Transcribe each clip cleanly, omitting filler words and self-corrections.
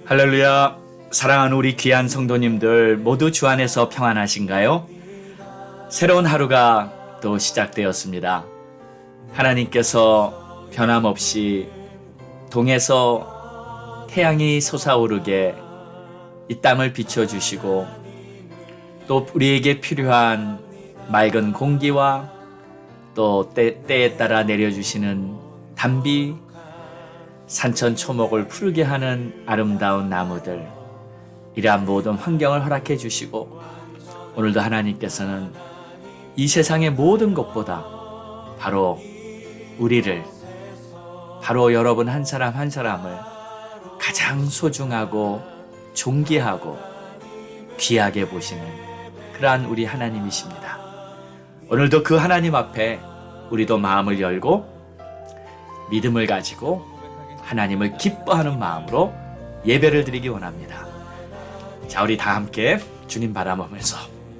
할렐루야. 사랑하는 우리 귀한 성도님들 모두 주 안에서 평안하신가요? 새로운 하루가 또 시작되었습니다. 하나님께서 변함없이 동에서 태양이 솟아오르게 이 땅을 비춰주시고 또 우리에게 필요한 맑은 공기와 또 때에 따라 내려주시는 단비, 산천초목을 푸르게 하는 아름다운 나무들, 이러한 모든 환경을 허락해 주시고 오늘도 하나님께서는 이 세상의 모든 것보다 바로 우리를, 바로 여러분 한 사람 한 사람을 가장 소중하고 존귀하고 귀하게 보시는 그러한 우리 하나님이십니다. 오늘도 그 하나님 앞에 우리도 마음을 열고 믿음을 가지고 하나님을 기뻐하는 마음으로 예배를 드리기 원합니다. 자, 우리 다 함께 주님 바라보면서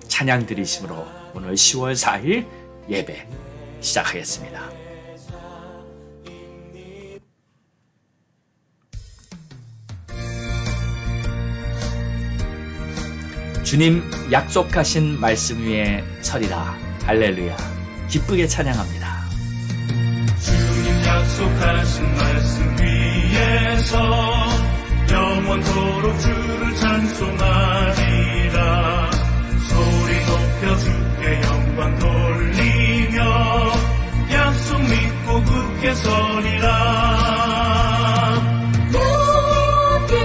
찬양 드리심으로 오늘 10월 4일 예배 시작하겠습니다. 주님 약속하신 말씀 위에 서리라. 할렐루야. 기쁘게 찬양합니다. 주님 약속하신 말씀 위에서 영원토록 주를 찬송하리라. 소리 높여 주께 영광 돌리며 약속 믿고 굳게 서리라. 굳게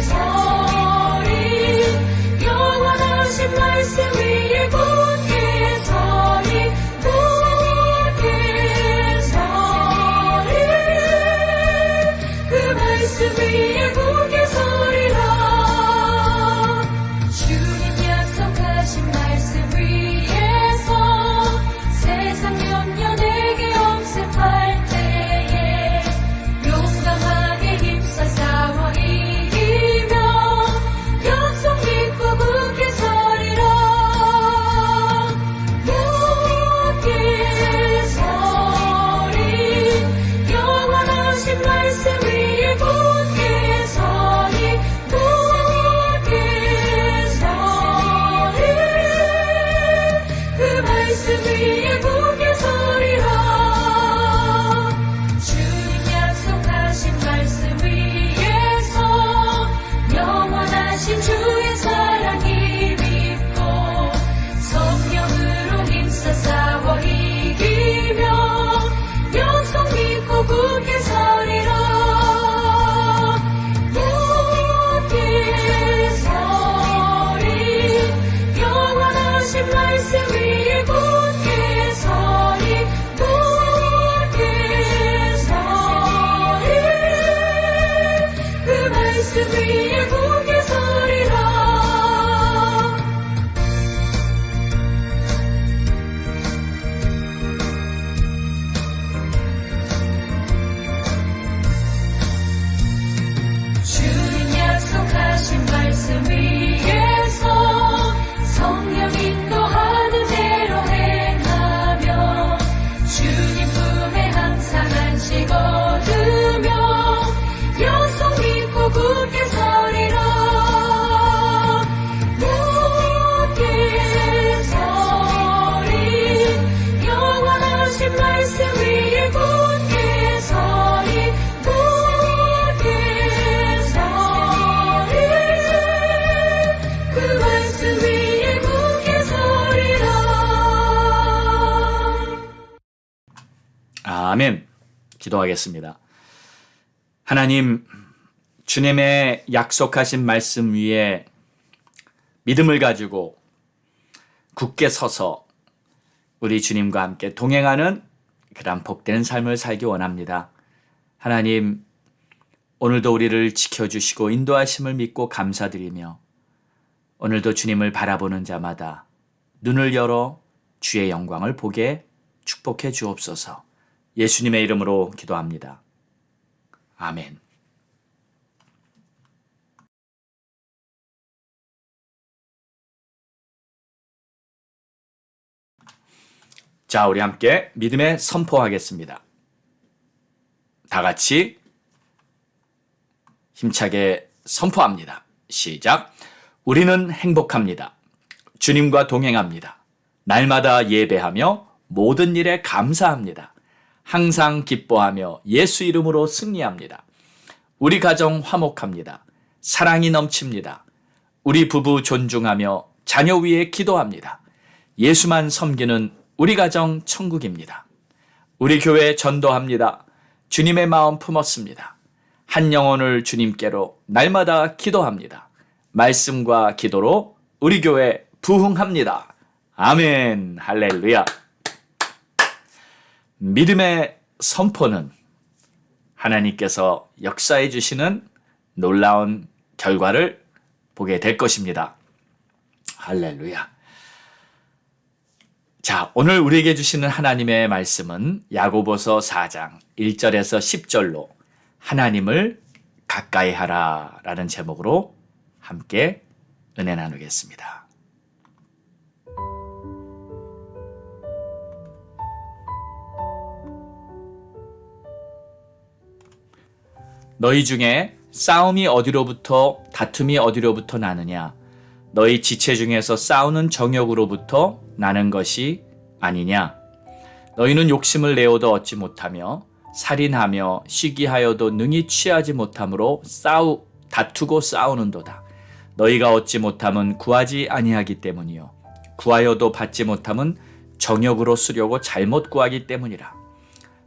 서리 영원하신 말씀 위에 굳게 서리 그 말씀 위에 굳게 서리라. 주님 약속하신 말씀 위에서 세상 염려 내게 엄습할 때에 용감하게 힘써 싸워 이기며 약속 믿고 굳게 서리라. 굳게 서리 영원하신 말씀 위에 굳게 서리 그 말씀 위에 굳게 서리라. 주님 약속하신 말씀 위에서 영원하신 주의 사랑이 믿고 성령으로 힘써 싸워 이기며 약속 믿고 굳게 서리라. 굳게 서리 영원하신 말씀 위에 굳게 서리 그 말씀 위에 굳게 서리라. 주님 약속하신 말씀 위에서 성령 인도하는 대로 행하며 주님 품에 항상 안식 얻으며 약속 믿고 굳게 서리라. 굳게 서리 영원하신 말씀 위에 굳게 서리 그 말씀 위에 굳게 서리라. 아멘. 기도하겠습니다. 하나님, 주님의 약속하신 말씀 위에 믿음을 가지고 굳게 서서 우리 주님과 함께 동행하는 그런 복된 삶을 살기 원합니다. 하나님, 오늘도 우리를 지켜주시고 인도하심을 믿고 감사드리며 오늘도 주님을 바라보는 자마다 눈을 열어 주의 영광을 보게 축복해 주옵소서. 예수님의 이름으로 기도합니다. 아멘. 자, 우리 함께 믿음의 선포하겠습니다. 다 같이 힘차게 선포합니다. 시작. 우리는 행복합니다. 주님과 동행합니다. 날마다 예배하며 모든 일에 감사합니다. 항상 기뻐하며 예수 이름으로 승리합니다. 우리 가정 화목합니다. 사랑이 넘칩니다. 우리 부부 존중하며 자녀 위에 기도합니다. 예수만 섬기는 우리 가정 천국입니다. 우리 교회 전도합니다. 주님의 마음 품었습니다. 한 영혼을 주님께로 날마다 기도합니다. 말씀과 기도로 우리 교회 부흥합니다. 아멘. 할렐루야. 믿음의 선포는 하나님께서 역사해 주시는 놀라운 결과를 보게 될 것입니다. 할렐루야. 자, 오늘 우리에게 주시는 하나님의 말씀은 야고보서 4장 1절에서 10절로 하나님을 가까이 하라 라는 제목으로 함께 은혜 나누겠습니다. 너희 중에 싸움이 어디로부터 다툼이 어디로부터 나느냐? 너희 지체 중에서 싸우는 정욕으로부터 나는 것이 아니냐? 너희는 욕심을 내어도 얻지 못하며 살인하며 시기하여도 능히 취하지 못함으로 다투고 싸우는도다. 너희가 얻지 못함은 구하지 아니하기 때문이요 구하여도 받지 못함은 정욕으로 쓰려고 잘못 구하기 때문이라.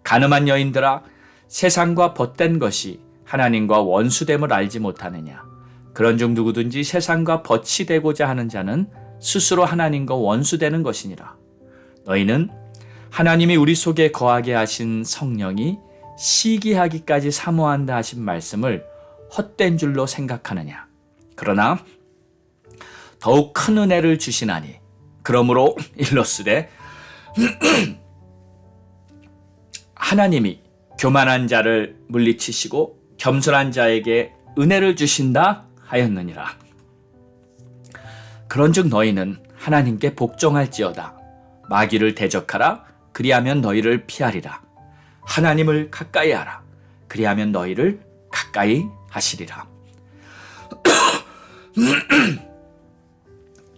가늠한 여인들아, 세상과 벗된 것이 하나님과 원수됨을 알지 못하느냐? 그런즉 누구든지 세상과 벗이 되고자 하는 자는 스스로 하나님과 원수되는 것이니라. 너희는 하나님이 우리 속에 거하게 하신 성령이 시기하기까지 사모한다 하신 말씀을 헛된 줄로 생각하느냐? 그러나 더욱 큰 은혜를 주시나니 그러므로 일러스되 하나님이 교만한 자를 물리치시고 겸손한 자에게 은혜를 주신다 하였느니라. 그런즉 너희는 하나님께 복종할지어다. 마귀를 대적하라. 그리하면 너희를 피하리라. 하나님을 가까이 하라. 그리하면 너희를 가까이 하시리라.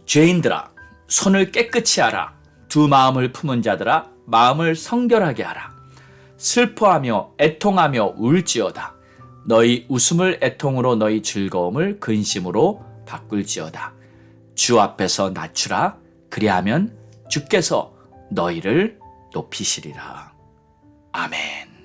죄인들아, 손을 깨끗이 하라. 두 마음을 품은 자들아, 마음을 성결하게 하라. 슬퍼하며 애통하며 울지어다. 너희 웃음을 애통으로 너희 즐거움을 근심으로 바꿀지어다. 주 앞에서 낮추라. 그리하면 주께서 너희를 높이시리라. 아멘.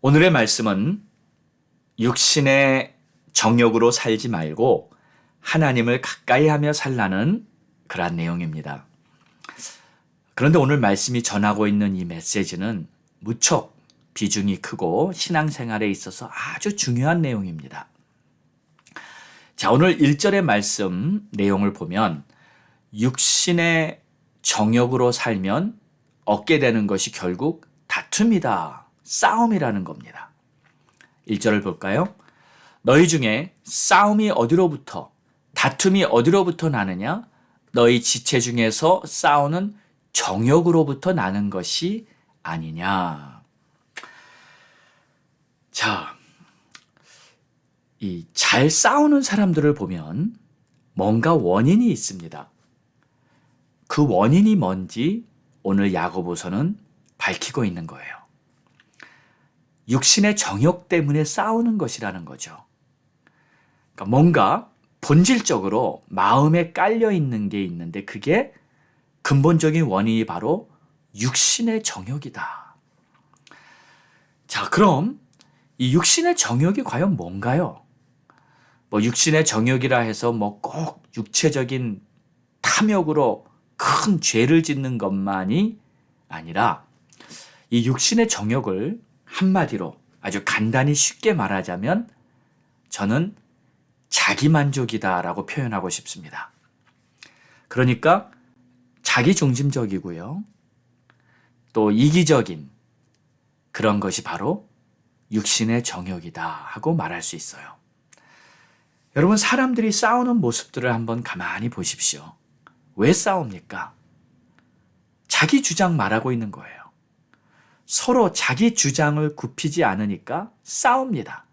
오늘의 말씀은 육신의 정욕으로 살지 말고 하나님을 가까이 하며 살라는 그러한 내용입니다. 그런데 오늘 말씀이 전하고 있는 이 메시지는 무척 비중이 크고 신앙생활에 있어서 아주 중요한 내용입니다. 자, 오늘 1절의 말씀 내용을 보면 육신의 정욕으로 살면 얻게 되는 것이 결국 다툼이다, 싸움이라는 겁니다. 1절을 볼까요? 너희 중에 싸움이 어디로부터, 다툼이 어디로부터 나느냐? 너희 지체 중에서 싸우는 정욕으로부터 나는 것이 아니냐. 자, 이 잘 싸우는 사람들을 보면 뭔가 원인이 있습니다. 그 원인이 뭔지 오늘 야고보서는 밝히고 있는 거예요. 육신의 정욕 때문에 싸우는 것이라는 거죠. 그러니까 뭔가 본질적으로 마음에 깔려 있는 게 있는데 그게 근본적인 원인이 바로 육신의 정욕이다. 자, 그럼 이 육신의 정욕이 과연 뭔가요? 육신의 정욕이라 해서 꼭 육체적인 탐욕으로 큰 죄를 짓는 것만이 아니라 이 육신의 정욕을 한마디로 아주 간단히 쉽게 말하자면 저는 자기만족이다라고 표현하고 싶습니다. 그러니까 자기중심적이고요. 또 이기적인 그런 것이 바로 육신의 정욕이다 하고 말할 수 있어요. 여러분, 사람들이 싸우는 모습들을 한번 가만히 보십시오. 왜 싸웁니까? 자기 주장 말하고 있는 거예요. 서로 자기 주장을 굽히지 않으니까 싸웁니다.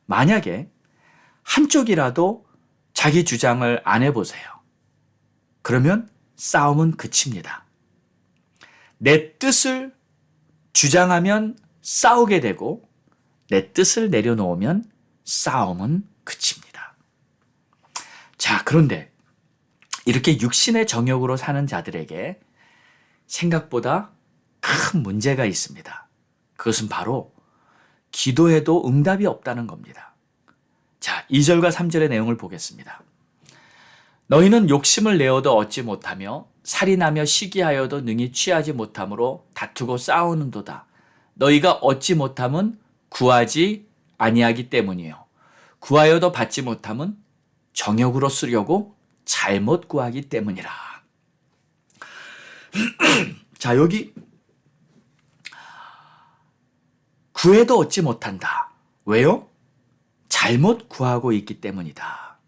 만약에 한쪽이라도 자기 주장을 안 해보세요. 그러면 싸움은 그칩니다. 내 뜻을 주장하면 싸우게 되고 내 뜻을 내려놓으면 싸움은 그칩니다. 자, 그런데 이렇게 육신의 정욕으로 사는 자들에게 생각보다 큰 문제가 있습니다. 그것은 바로 기도해도 응답이 없다는 겁니다. 자, 2절과 3절의 내용을 보겠습니다. 너희는 욕심을 내어도 얻지 못하며 살인하며 시기하여도 능히 취하지 못함으로 다투고 싸우는도다. 너희가 얻지 못함은 구하지 아니하기 때문이요. 구하여도 받지 못함은 정욕으로 쓰려고 잘못 구하기 때문이라. 자, 여기 구해도 얻지 못한다. 왜요? 잘못 구하고 있기 때문이다.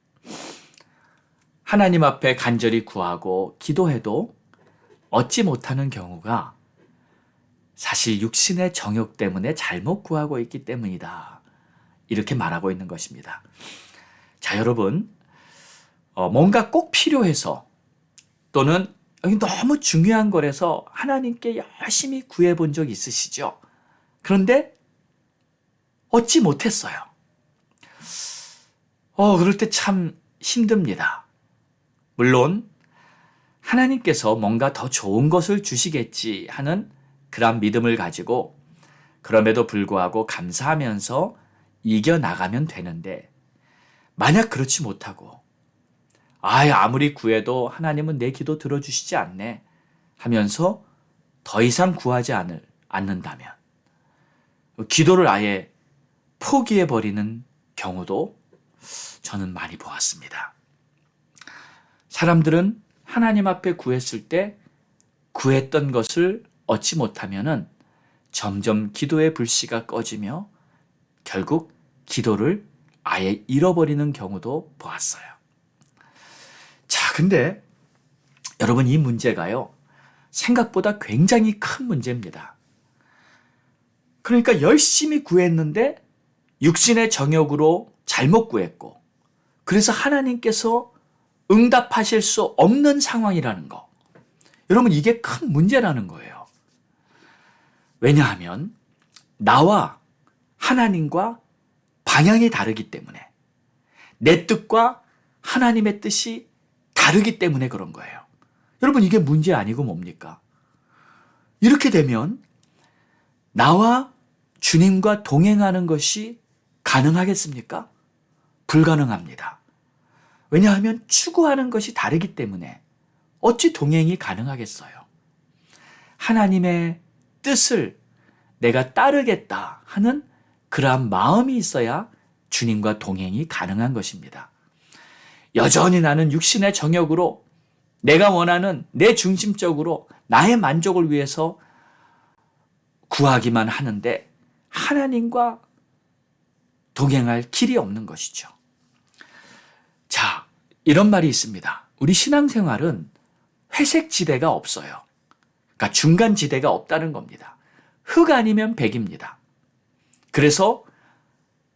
하나님 앞에 간절히 구하고 기도해도 얻지 못하는 경우가 사실 육신의 정욕 때문에 잘못 구하고 있기 때문이다. 이렇게 말하고 있는 것입니다. 자, 여러분, 뭔가 꼭 필요해서 또는 너무 중요한 거라서 하나님께 열심히 구해본 적 있으시죠? 그런데 얻지 못했어요. 그럴 때 참 힘듭니다. 물론 하나님께서 뭔가 더 좋은 것을 주시겠지 하는 그런 믿음을 가지고 그럼에도 불구하고 감사하면서 이겨나가면 되는데 만약 그렇지 못하고 아무리 구해도 하나님은 내 기도 들어주시지 않네 하면서 더 이상 구하지 않는다면 기도를 아예 포기해버리는 경우도 저는 많이 보았습니다. 사람들은 하나님 앞에 구했을 때 구했던 것을 얻지 못하면은 점점 기도의 불씨가 꺼지며 결국 기도를 아예 잃어버리는 경우도 보았어요. 자, 근데 여러분, 이 문제가요, 생각보다 굉장히 큰 문제입니다. 그러니까 열심히 구했는데 육신의 정욕으로 잘못 구했고, 그래서 하나님께서 응답하실 수 없는 상황이라는 거. 여러분, 이게 큰 문제라는 거예요. 왜냐하면 나와 하나님과 방향이 다르기 때문에, 내 뜻과 하나님의 뜻이 다르기 때문에 그런 거예요. 여러분, 이게 문제 아니고 뭡니까? 이렇게 되면 나와 주님과 동행하는 것이 가능하겠습니까? 불가능합니다. 왜냐하면 추구하는 것이 다르기 때문에 어찌 동행이 가능하겠어요? 하나님의 뜻을 내가 따르겠다 하는 그러한 마음이 있어야 주님과 동행이 가능한 것입니다. 여전히 나는 육신의 정욕으로 내가 원하는 내 중심적으로 나의 만족을 위해서 구하기만 하는데 하나님과 동행할 길이 없는 것이죠. 자, 이런 말이 있습니다. 우리 신앙생활은 회색 지대가 없어요. 그러니까 중간 지대가 없다는 겁니다. 흑 아니면 백입니다. 그래서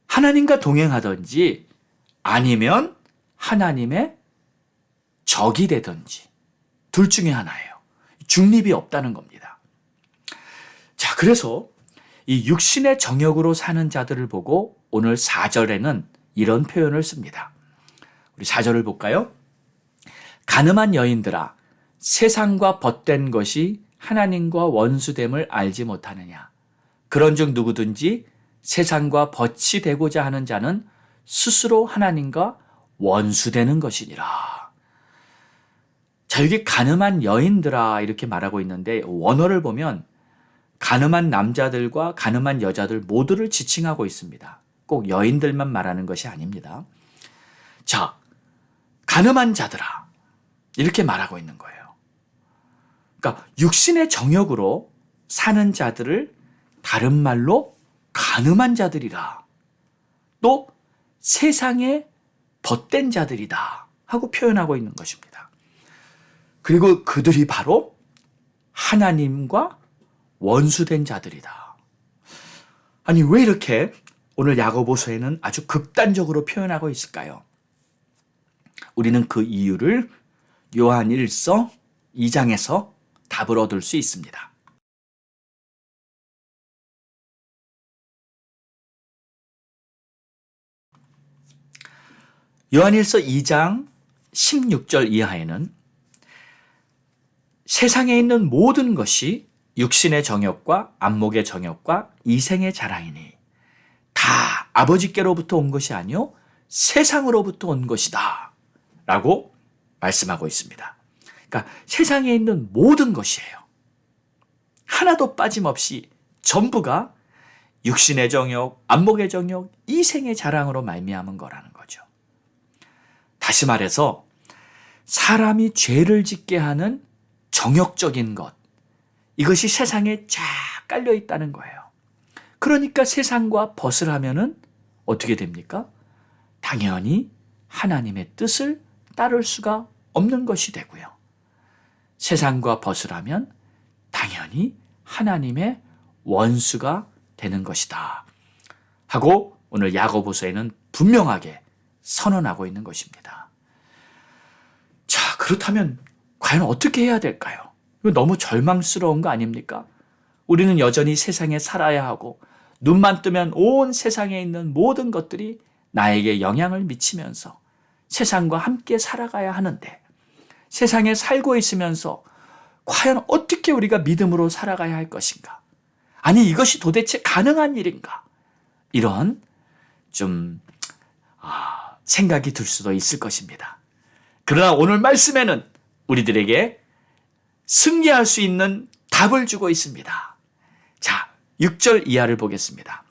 하나님과 동행하든지 아니면 하나님의 적이 되든지 둘 중에 하나예요. 중립이 없다는 겁니다. 자, 그래서 이 육신의 정욕으로 사는 자들을 보고 오늘 4절에는 이런 표현을 씁니다. 우리 4절을 볼까요? 가늠한 여인들아, 세상과 벗된 것이 하나님과 원수됨을 알지 못하느냐. 그런즉 누구든지 세상과 벗이 되고자 하는 자는 스스로 하나님과 원수되는 것이니라. 자, 여기 가늠한 여인들아 이렇게 말하고 있는데 원어를 보면 가늠한 남자들과 가늠한 여자들 모두를 지칭하고 있습니다. 꼭 여인들만 말하는 것이 아닙니다. 자, 가늠한 자들아 이렇게 말하고 있는 거예요. 그러니까 육신의 정욕으로 사는 자들을 다른 말로 가늠한 자들이라, 또 세상에 벗된 자들이다 하고 표현하고 있는 것입니다. 그리고 그들이 바로 하나님과 원수된 자들이다. 아니, 왜 이렇게 오늘 야고보서에는 아주 극단적으로 표현하고 있을까요? 우리는 그 이유를 요한 1서 2장에서 답을 얻을 수 있습니다. 요한 1서 2장 16절 이하에는 세상에 있는 모든 것이 육신의 정욕과 안목의 정욕과 이생의 자랑이니 다 아버지께로부터 온 것이 아니요 세상으로부터 온 것이다 라고 말씀하고 있습니다. 그러니까 세상에 있는 모든 것이에요. 하나도 빠짐없이 전부가 육신의 정욕, 안목의 정욕, 이생의 자랑으로 말미암은 거라는 거죠. 다시 말해서 사람이 죄를 짓게 하는 정욕적인 것, 이것이 세상에 쫙 깔려 있다는 거예요. 그러니까 세상과 벗을 하면은 어떻게 됩니까? 당연히 하나님의 뜻을 따를 수가 없는 것이 되고요. 세상과 벗을 하면 당연히 하나님의 원수가 되는 것이다 하고 오늘 야고보서에는 분명하게 선언하고 있는 것입니다. 자, 그렇다면 과연 어떻게 해야 될까요? 이거 너무 절망스러운 거 아닙니까? 우리는 여전히 세상에 살아야 하고 눈만 뜨면 온 세상에 있는 모든 것들이 나에게 영향을 미치면서 세상과 함께 살아가야 하는데 세상에 살고 있으면서 과연 어떻게 우리가 믿음으로 살아가야 할 것인가? 아니, 이것이 도대체 가능한 일인가? 이런 좀 생각이 들 수도 있을 것입니다. 그러나 오늘 말씀에는 우리들에게 승리할 수 있는 답을 주고 있습니다. 자, 6절 이하를 보겠습니다.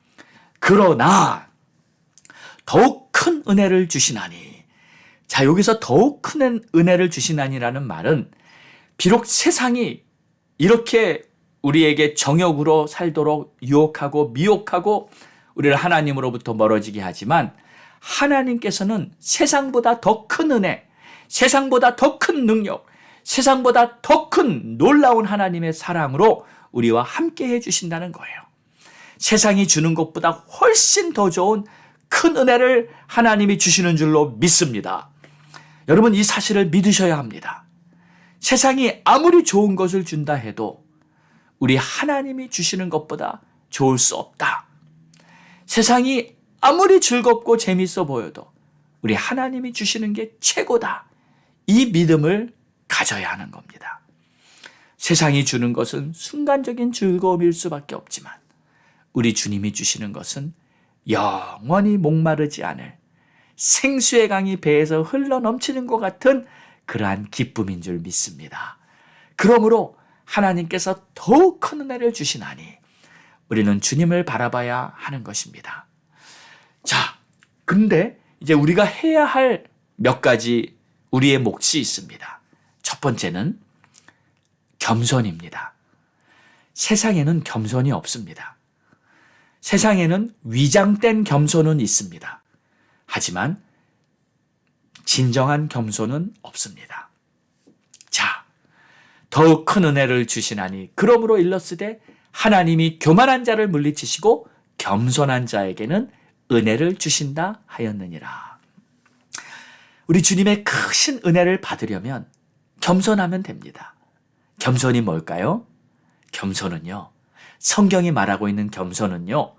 그러나 더욱 큰 은혜를 주시나니. 자, 여기서 더욱 큰 은혜를 주시나니라는 말은 비록 세상이 이렇게 우리에게 정욕으로 살도록 유혹하고 미혹하고 우리를 하나님으로부터 멀어지게 하지만 하나님께서는 세상보다 더 큰 은혜, 세상보다 더 큰 능력, 세상보다 더 큰 놀라운 하나님의 사랑으로 우리와 함께 해주신다는 거예요. 세상이 주는 것보다 훨씬 더 좋은 큰 은혜를 하나님이 주시는 줄로 믿습니다. 여러분, 이 사실을 믿으셔야 합니다. 세상이 아무리 좋은 것을 준다 해도 우리 하나님이 주시는 것보다 좋을 수 없다. 세상이 아무리 즐겁고 재밌어 보여도 우리 하나님이 주시는 게 최고다. 이 믿음을 가져야 하는 겁니다. 세상이 주는 것은 순간적인 즐거움일 수밖에 없지만 우리 주님이 주시는 것은 영원히 목마르지 않을 생수의 강이 배에서 흘러넘치는 것 같은 그러한 기쁨인 줄 믿습니다. 그러므로 하나님께서 더욱 큰 은혜를 주시나니 우리는 주님을 바라봐야 하는 것입니다. 자, 근데 이제 우리가 해야 할 몇 가지 우리의 몫이 있습니다. 첫 번째는 겸손입니다. 세상에는 겸손이 없습니다. 세상에는 위장된 겸손은 있습니다. 하지만 진정한 겸손은 없습니다. 자, 더욱 큰 은혜를 주시나니 그러므로 일렀으되 하나님이 교만한 자를 물리치시고 겸손한 자에게는 은혜를 주신다 하였느니라. 우리 주님의 크신 은혜를 받으려면 겸손하면 됩니다. 겸손이 뭘까요? 겸손은요, 성경이 말하고 있는 겸손은요,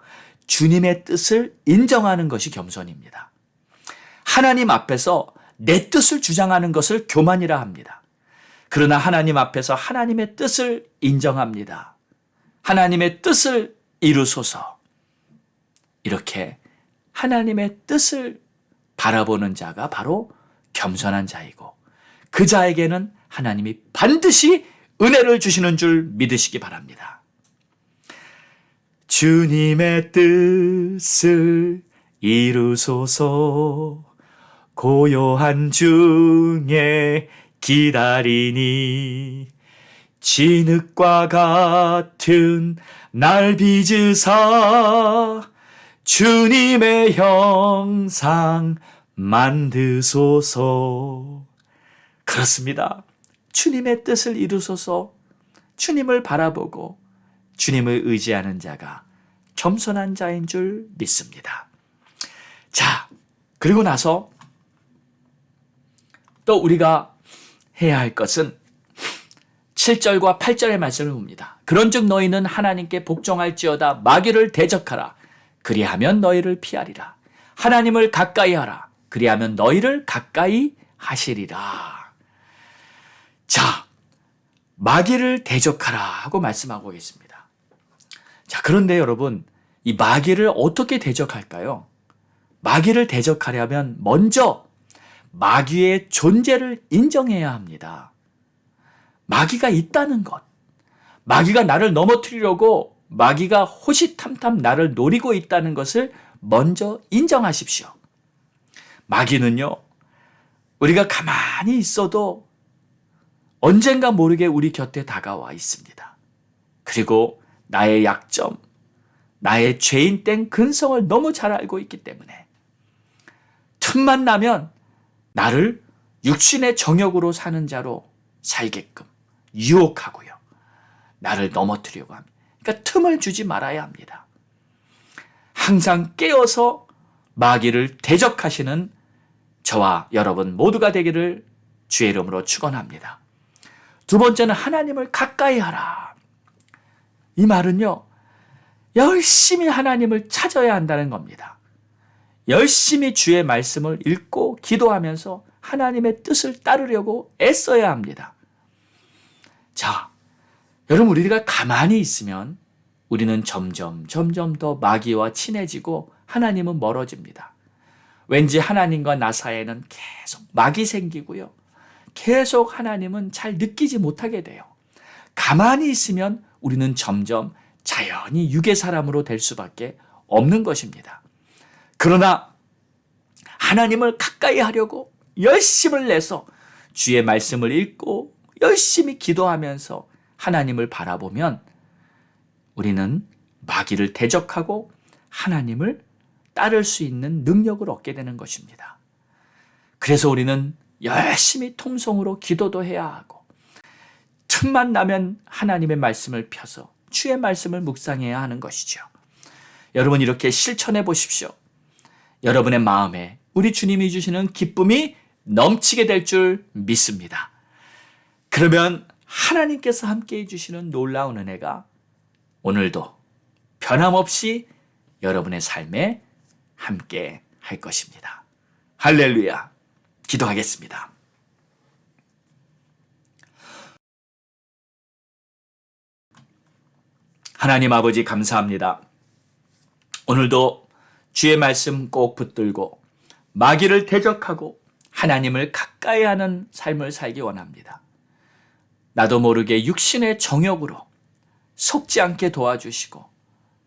주님의 뜻을 인정하는 것이 겸손입니다. 하나님 앞에서 내 뜻을 주장하는 것을 교만이라 합니다. 그러나 하나님 앞에서 하나님의 뜻을 인정합니다. 하나님의 뜻을 이루소서. 이렇게 하나님의 뜻을 바라보는 자가 바로 겸손한 자이고 그 자에게는 하나님이 반드시 은혜를 주시는 줄 믿으시기 바랍니다. 주님의 뜻을 이루소서. 고요한 중에 기다리니 진흙과 같은 날 빚으사 주님의 형상 만드소서. 그렇습니다. 주님의 뜻을 이루소서. 주님을 바라보고 주님을 의지하는 자가 겸손한 자인 줄 믿습니다. 자, 그리고 나서 또 우리가 해야 할 것은 7절과 8절의 말씀을 봅니다. 그런즉 너희는 하나님께 복종할지어다. 마귀를 대적하라. 그리하면 너희를 피하리라. 하나님을 가까이 하라. 그리하면 너희를 가까이 하시리라. 자, 마귀를 대적하라 하고 말씀하고 계십니다. 자, 그런데 여러분, 이 마귀를 어떻게 대적할까요? 마귀를 대적하려면 먼저 마귀의 존재를 인정해야 합니다. 마귀가 있다는 것, 마귀가 나를 넘어뜨리려고 마귀가 호시탐탐 나를 노리고 있다는 것을 먼저 인정하십시오. 마귀는요, 우리가 가만히 있어도 언젠가 모르게 우리 곁에 다가와 있습니다. 그리고 나의 약점, 나의 죄인 된 근성을 너무 잘 알고 있기 때문에 틈만 나면 나를 육신의 정욕으로 사는 자로 살게끔 유혹하고요. 나를 넘어뜨리려고 합니다. 그러니까 틈을 주지 말아야 합니다. 항상 깨어서 마귀를 대적하시는 저와 여러분 모두가 되기를 주의 이름으로 축원합니다. 두 번째는 하나님을 가까이 하라. 이 말은요, 열심히 하나님을 찾아야 한다는 겁니다. 열심히 주의 말씀을 읽고 기도하면서 하나님의 뜻을 따르려고 애써야 합니다. 자, 여러분, 우리가 가만히 있으면 우리는 점점 더 마귀와 친해지고 하나님은 멀어집니다. 왠지 하나님과 나 사이에는 계속 막이 생기고요. 계속 하나님은 잘 느끼지 못하게 돼요. 가만히 있으면 우리는 점점 자연히 육의 사람으로 될 수밖에 없는 것입니다. 그러나 하나님을 가까이 하려고 열심을 내서 주의 말씀을 읽고 열심히 기도하면서 하나님을 바라보면 우리는 마귀를 대적하고 하나님을 따를 수 있는 능력을 얻게 되는 것입니다. 그래서 우리는 열심히 통성으로 기도도 해야 하고 틈만 나면 하나님의 말씀을 펴서 주의 말씀을 묵상해야 하는 것이죠. 여러분, 이렇게 실천해 보십시오. 여러분의 마음에 우리 주님이 주시는 기쁨이 넘치게 될 줄 믿습니다. 그러면 하나님께서 함께해 주시는 놀라운 은혜가 오늘도 변함없이 여러분의 삶에 함께 할 것입니다. 할렐루야. 기도하겠습니다. 하나님 아버지, 감사합니다. 오늘도 주의 말씀 꼭 붙들고 마귀를 대적하고 하나님을 가까이 하는 삶을 살기 원합니다. 나도 모르게 육신의 정욕으로 속지 않게 도와주시고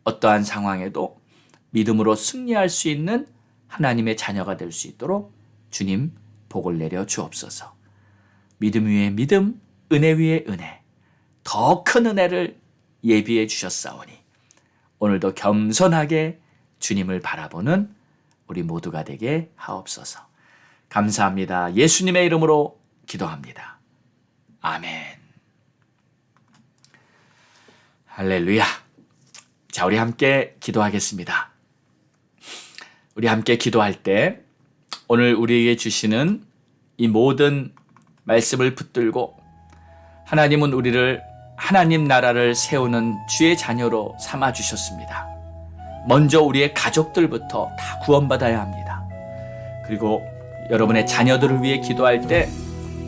어떠한 상황에도 믿음으로 승리할 수 있는 하나님의 자녀가 될 수 있도록 주님 복을 내려 주옵소서. 믿음 위에 믿음, 은혜 위에 은혜, 더 큰 은혜를 예비해 주셨사오니 오늘도 겸손하게 주님을 바라보는 우리 모두가 되게 하옵소서. 감사합니다. 예수님의 이름으로 기도합니다. 아멘. 할렐루야. 자, 우리 함께 기도하겠습니다. 우리 함께 기도할 때 오늘 우리에게 주시는 이 모든 말씀을 붙들고 하나님은 우리를 하나님 나라를 세우는 주의 자녀로 삼아 주셨습니다. 먼저 우리의 가족들부터 다 구원받아야 합니다. 그리고 여러분의 자녀들을 위해 기도할 때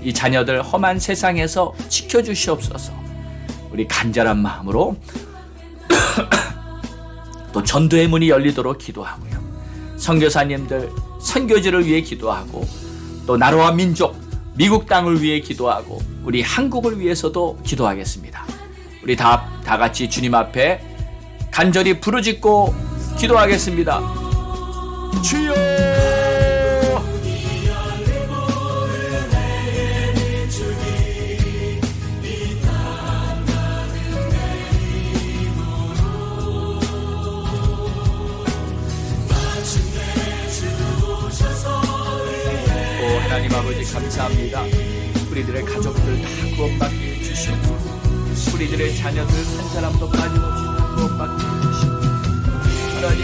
이 자녀들 험한 세상에서 지켜주시옵소서. 우리 간절한 마음으로 또 전도의 문이 열리도록 기도하고요. 선교사님들, 선교지를 위해 기도하고 또 나라와 민족, 미국 땅을 위해 기도하고 우리 한국을 위해서도 기도하겠습니다. 우리 다 같이 주님 앞에 간절히 부르짖고 기도하겠습니다. 주여! 하나님 아버지, 감사합니다. 우리들의 가족들 다 구원받게 해주시옵소서. 우리들의 자녀들 한 사람도 빠짐없이 다 구원받게 해주시옵소서. 하나님,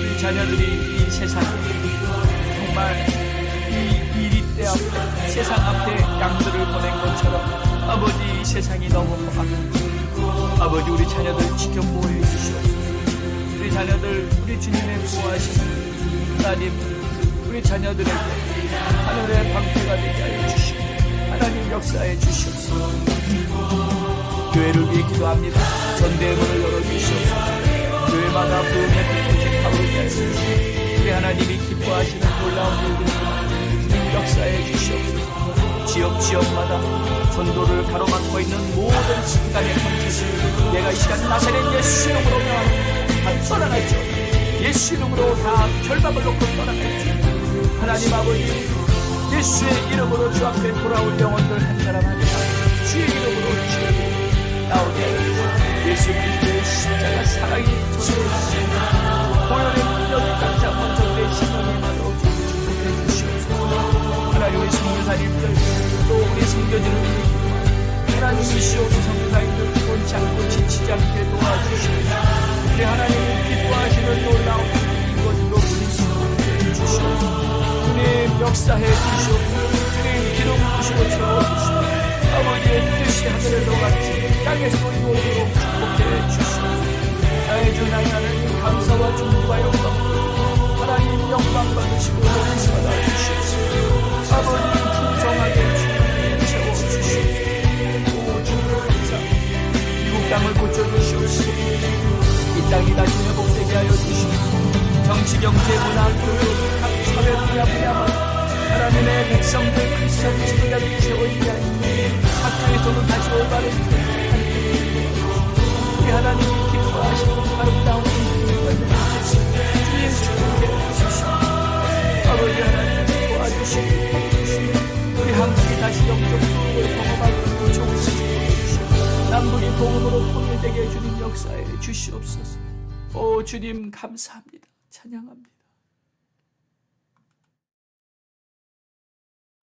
우리 자녀들이 이 세상에 정말 이 일이 때 앞에 세상 앞에 양들을 보낸 것처럼 아버지 이 세상이 너무 험악합니다. 아버지 우리 자녀들 지켜 보호해 주시옵소서. 우리 자녀들 우리 주님의 보호하시는 하나님 우리 자녀들에게 하늘의 방패가 되게 하여 주시고 하나님 역사해 주시옵소서. 교회를 위해 기도합니다. 전대의 문을 열어주시옵소서. 교회마다 부흥의 불꽃이 타오르게 하여 주시옵소서. 우리 하나님이 기뻐하시는 놀라운 일들을 주님 역사해 주시옵소서. 지역마다 전도를 가로막고 있는 모든 순간의 권세들 내가 이 시간 나사렛 예수 이름으로 다 떠나갈지 예수 이름으로 다 결박을 놓고 떠나갈지 하나님 아버지 예수의 이름으로 주 앞에 돌아올 영혼들 한 사람 한 사람 주의 이름으로 주의 나오게 하여 예수 그리스도의 십자가 사랑이 전해주시고 고연의 능력이 각자 먼저 내 신앙의 말로 축복해 주시옵소서. 하나님 우리 성교사님들 또 우리 성교지를 위해 하나님이시오 우리 성교사님들 피곤치 않고 지치지 않게 도와주시옵소서. 우리 하나님이 기뻐하시는 놀라운 이것으로 주님 주시옵소서. 주님 역사해 주시옵소서. 주님 기름 부으시고 채워주시옵소서. 아버지의 뜻이 하늘에서 같이 땅에서 이루어지도록 축복해 주시옵소서. 나의 주 나의 하나님 감사와 존귀와 영광 하나님 영광 받으시고 높이 받아주시옵소서. 아버지 풍성하게 주님 채워주시옵소서. 오 주님 감사합니다. 미국 땅을 고쳐주시옵소서. 이 땅이 다시 회복되게 하여 주시옵소서. 정치, 경제, 문화, 교육, 각 사회 분야마다 하나님의 백성들 크리스천 지도자들이 세워지게 하여 학교에서도 다시 올바른 우리 하나님이 기뻐하시고 아름다운 주님 축복해 주시옵소서. 아버지 하나님 도와주시고 우리 한국이 다시 영적 수복을 경험하고 좋은 축복해 주시고 남북이 복음으로 통일되게 주님 역사해 주시옵소서. 오 주님 감사합니다. 찬양합니다.